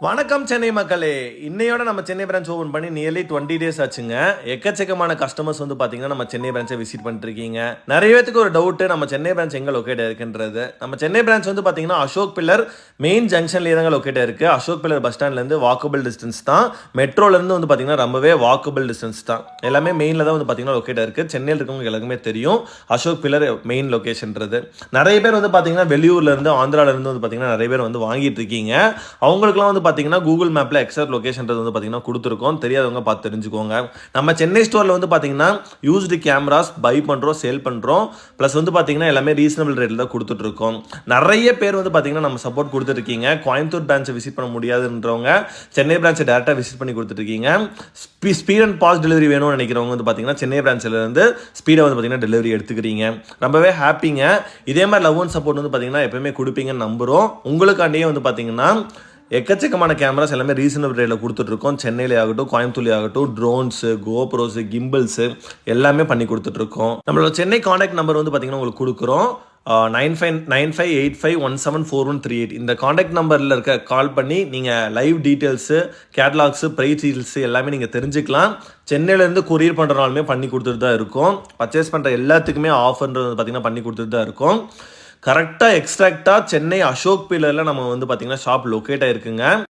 வணக்கம் சென்னை மக்களே. இன்னையோட நம்ம சென்னை பிரான்ச் ஓபன் பண்ணி நியர்லி 20 டேஸ் ஆச்சுங்க. எக்கச்சக்கமான கஸ்டமர்ஸ் வந்து பார்த்தீங்கன்னா நம்ம சென்னை பிரான்ச்சை விசிட் பண்ணிட்டு இருக்கீங்க. நிறைய பேருக்கு ஒரு டவுட், நம்ம சென்னை பிரான்ச் எங்கே லொக்கேட் இருக்குன்றது. நம்ம சென்னை பிரான்ச் வந்து பார்த்தீங்கன்னா அசோக் பில்லர் மெயின் ஜங்ஷன்லேயே தாங்க லொக்கேட் இருக்கு. அசோக் பில்லர் பஸ் ஸ்டாண்ட்லேருந்து வாக்கபிள் டிஸ்டன்ஸ் தான். மெட்ரோலேருந்து வந்து பார்த்தீங்கன்னா ரொம்பவே வாக்கபிள் டிஸ்டன்ஸ் தான். எல்லாமே மெயினில் தான் வந்து பார்த்தீங்கன்னா லொக்கேட் இருக்கு. சென்னையில் இருக்கவங்க எல்லாருக்குமே தெரியும் அசோக் பில்லர் மெயின் லொக்கேஷன்றது. நிறைய பேர் வந்து பார்த்தீங்கன்னா வெளியூர்லேருந்து ஆந்திராவிலேருந்து வந்து பார்த்தீங்கன்னா நிறைய பேர் வந்து வாங்கிட்டு இருக்கீங்க. அவங்களுக்குலாம் வந்து பார்த்தீங்கன்னா கூகுள் மேப்பில் எக்ஸாக்ட் லொகேஷன்றது வந்து பார்த்தீங்கன்னா கொடுத்துருக்கோம். தெரியாதவங்க பார்த்து தெரிஞ்சுக்கோங்க. நம்ம சென்னை ஸ்டோரில் வந்து பார்த்தீங்கன்னா யூஸ்டு கேமராஸ் பை பண்ணுறோம், சேல் பண்ணுறோம். ப்ளஸ் வந்து பார்த்தீங்கன்னா எல்லாமே ரீசனபிள் ரேட்டில் தான் கொடுத்துட்ருக்கோம். நிறைய பேர் வந்து பார்த்தீங்கன்னா நம்ம சப்போர்ட் கொடுத்துருக்கீங்க. கோயம்புத்தூர் பிரான்ச்சை விசிட் பண்ண முடியாதுன்றவங்க சென்னை பிரான்ச்சை டேரெக்டாக விசிட் பண்ணி கொடுத்துருக்கீங்க. ஸ்பீட் அண்ட் பாஸ் டெலிவரி வேணும்னு நினைக்கிறவங்க வந்து பார்த்தீங்கன்னா சென்னை பிரான்ச்சிலேருந்து ஸ்பீடை வந்து பார்த்தீங்கன்னா டெலிவரி எடுத்துக்கிறீங்க. ரொம்பவே ஹாப்பிங்க. இதே மாதிரி லவ் அண்ட் சப்போர்ட் வந்து பார்த்தீங்கன்னா எப்பவுமே கொடுப்பீங்கன்னு நம்புகிறோம். உங்களுக்காண்டியே வந்து பார்த்தீங்கன்னா எக்கச்சக்கமான கேமராஸ் எல்லாமே ரீசனபிள் ரேட்டில் கொடுத்துட்ருக்கோம். சென்னையிலே ஆகட்டும், கோயம்புத்தூர்லேயே ஆகட்டும், ட்ரோன்ஸு, கோப்ரோஸு, கிம்பிள்ஸு எல்லாமே பண்ணி கொடுத்துட்ருக்கோம். நம்மளோட சென்னை காண்டாக்ட் நம்பர் வந்து பார்த்தீங்கன்னா உங்களுக்கு கொடுக்குறோம். 959585174138 இந்த காண்டாக்ட் நம்பரில் இருக்க கால் பண்ணி நீங்கள் லைவ் டீட்டெயில்ஸு, கேட்லாக்ஸு, ப்ரைஸ் டீட்டெயில்ஸு எல்லாமே நீங்கள் தெரிஞ்சுக்கலாம். சென்னையிலேருந்து கொரியர் பண்ணுறனாலுமே பண்ணி கொடுத்துட்டு தான் இருக்கும். பர்ச்சேஸ் பண்ணுற எல்லாத்துக்குமே ஆஃபர்ன்றது பார்த்தீங்கன்னா பண்ணி கொடுத்துட்டு தான் இருக்கும். கரெக்டாக எக்ஸாக்டாக சென்னை அசோக் பில்லரில் நம்ம வந்து பார்த்தீங்கன்னா ஷாப் லொக்கேட் ஆகிருக்குங்க.